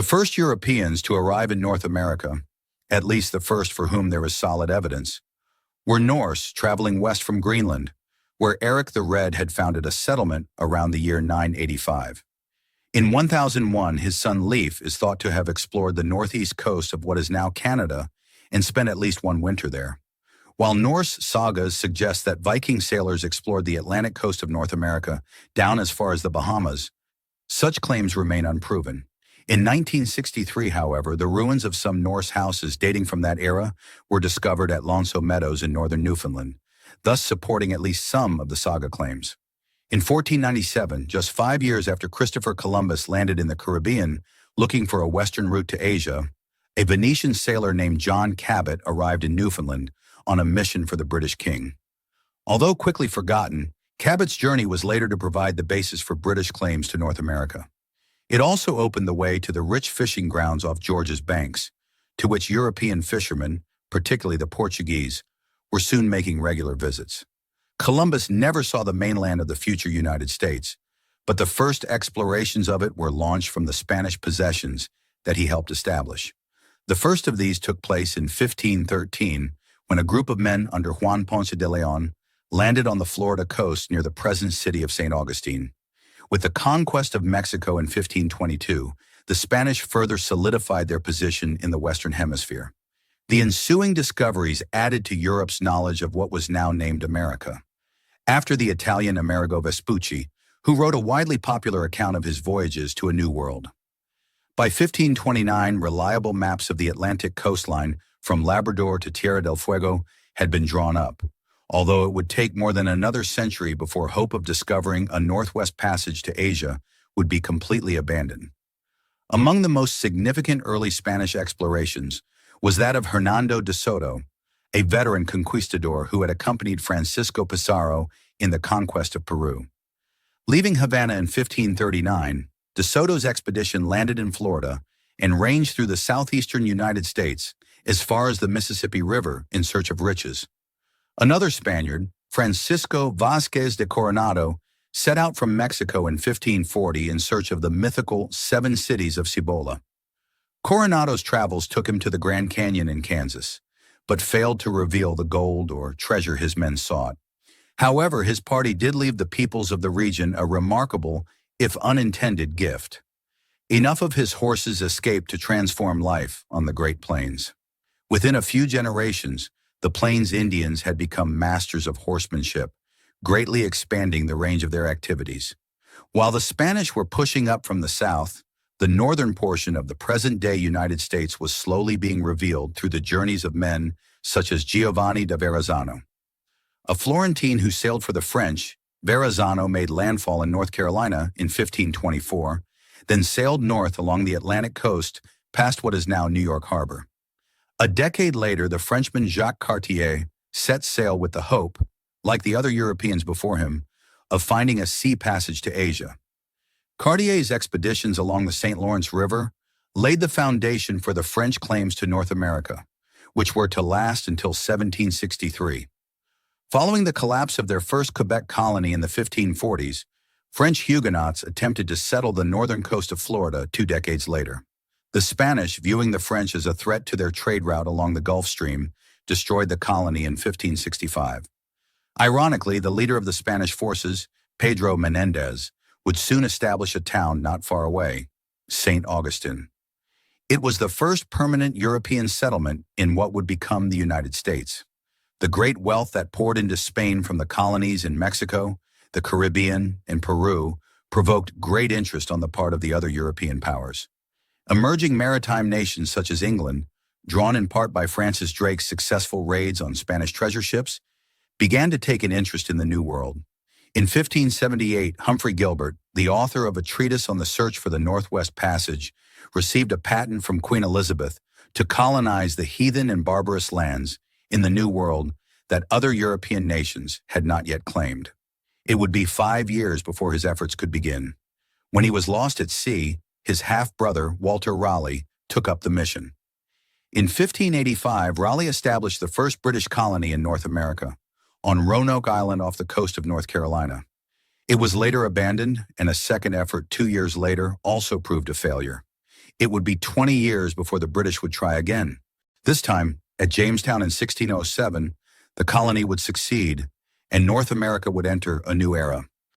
The first Europeans to arrive in North America, at least the first for whom there is solid evidence, were Norse traveling west from Greenland, where Eric the Red had founded a settlement around the year 985. In 1001, his son Leif is thought to have explored the northeast coast of what is now Canada and spent at least one winter there. While Norse sagas suggest that Viking sailors explored the Atlantic coast of North America down as far as the Bahamas, such claims remain unproven. In 1963, however, the ruins of some Norse houses dating from that era were discovered at Lonso Meadows in northern Newfoundland, thus supporting at least some of the saga claims. In 1497, just 5 years after Christopher Columbus landed in the Caribbean looking for a western route to Asia, a Venetian sailor named John Cabot arrived in Newfoundland on a mission for the British king. Although quickly forgotten, Cabot's journey was later to provide the basis for British claims to North America. It also opened the way to the rich fishing grounds off George's banks, to which European fishermen, particularly the Portuguese, were soon making regular visits. Columbus never saw the mainland of the future United States, but the first explorations of it were launched from the Spanish possessions that he helped establish. The first of these took place in 1513, when a group of men under Juan Ponce de León landed on the Florida coast near the present city of St. Augustine. With the conquest of Mexico in 1522, the Spanish further solidified their position in the Western Hemisphere. The ensuing discoveries added to Europe's knowledge of what was now named America. After the Italian Amerigo Vespucci, who wrote a widely popular account of his voyages to a new world. By 1529, reliable maps of the Atlantic coastline from Labrador to Tierra del Fuego had been drawn up, although it would take more than another century before hope of discovering a northwest passage to Asia would be completely abandoned. Among the most significant early Spanish explorations was that of Hernando de Soto, a veteran conquistador who had accompanied Francisco Pizarro in the conquest of Peru. Leaving Havana in 1539, de Soto's expedition landed in Florida and ranged through the southeastern United States as far as the Mississippi River in search of riches. Another Spaniard, Francisco Vázquez de Coronado, set out from Mexico in 1540 in search of the mythical 7 cities of Cibola. Coronado's travels took him to the Grand Canyon in Kansas, but failed to reveal the gold or treasure his men sought. However, his party did leave the peoples of the region a remarkable, if unintended, gift. Enough of his horses escaped to transform life on the Great Plains. Within a few generations, the Plains Indians had become masters of horsemanship, greatly expanding the range of their activities. While the Spanish were pushing up from the south, the northern portion of the present-day United States was slowly being revealed through the journeys of men such as Giovanni de Verrazano. A Florentine who sailed for the French, Verrazano made landfall in North Carolina in 1524, then sailed north along the Atlantic coast past what is now New York Harbor. A decade later, the Frenchman Jacques Cartier set sail with the hope, like the other Europeans before him, of finding a sea passage to Asia. Cartier's expeditions along the St. Lawrence River laid the foundation for the French claims to North America, which were to last until 1763. Following the collapse of their first Quebec colony in the 1540s, French Huguenots attempted to settle the northern coast of Florida 2 decades later. The Spanish, viewing the French as a threat to their trade route along the Gulf Stream, destroyed the colony in 1565. Ironically, the leader of the Spanish forces, Pedro Menendez, would soon establish a town not far away, St. Augustine. It was the first permanent European settlement in what would become the United States. The great wealth that poured into Spain from the colonies in Mexico, the Caribbean, and Peru provoked great interest on the part of the other European powers. Emerging maritime nations such as England, drawn in part by Francis Drake's successful raids on Spanish treasure ships, began to take an interest in the New World. In 1578, Humphrey Gilbert, the author of a treatise on the search for the Northwest Passage, received a patent from Queen Elizabeth to colonize the heathen and barbarous lands in the New World that other European nations had not yet claimed. It would be 5 years before his efforts could begin. When he was lost at sea, his half-brother, Walter Raleigh, took up the mission. In 1585, Raleigh established the first British colony in North America, on Roanoke Island off the coast of North Carolina. It was later abandoned, and a second effort 2 years later also proved a failure. It would be 20 years before the British would try again. This time, at Jamestown in 1607, the colony would succeed, and North America would enter a new era.